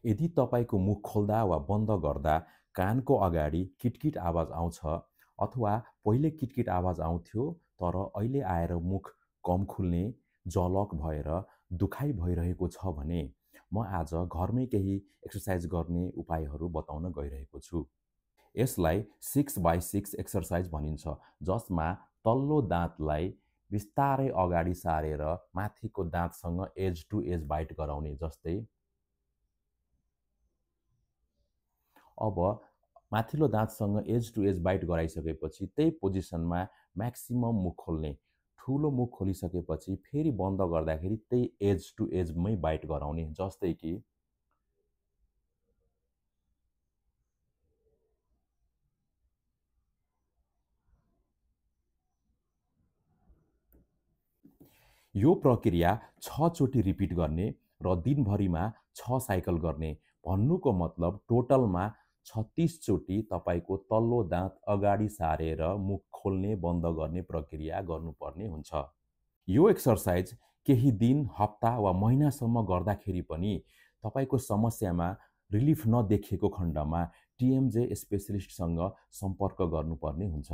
यदि तपाईको मुख खोल्दा वा बन्द गर्दा कानको अगाडि किटकिट आवाज आउँछ अथवा पहिले किटकिट आवाज आउँथ्यो तर अहिले आएर मुख कम खुल्ने, जलक भएर दुखाइ भइरहेको छ भने म आज घरमै केही एक्सर्साइज गर्ने उपायहरू बताउन गइरहेको छु। यसलाई 6x6 एक्सर्साइज भनिन्छ, जसमा तल्लो दाँतलाई बिस्तारै अगाडि सारेर माथिको दाँतसँग एज टु एज बाइट गराउने। जस्तै अब माथिल्लो दाँतसँग एज टु एज बाइट गराइसकेपछि त्यही पोजिसनमा म्याक्सिमम मुख खोल्ने। ठुलो मुख खोलिसकेपछि फेरि बन्द गर्दाखेरि त्यही एज टु एजमै बाइट गराउने। जस्तै कि यो प्रक्रिया 6 चोटि रिपिट गर्ने र दिनभरिमा 6 साइकल गर्ने। भन्नुको मतलब टोटलमा 36 चोटि तपाईको तल्लो दाँत अगाडि सारेर मुख खोल्ने बन्द गर्ने प्रक्रिया गर्नुपर्ने हुन्छ। यो एक्सर्साइज केही दिन, हप्ता वा महिनासम्म गर्दाखेरि पनि तपाईको समस्यामा रिलिफ नदेखिएको खण्डमा टिएमजे स्पेसलिस्टसँग सम्पर्क गर्नुपर्ने हुन्छ।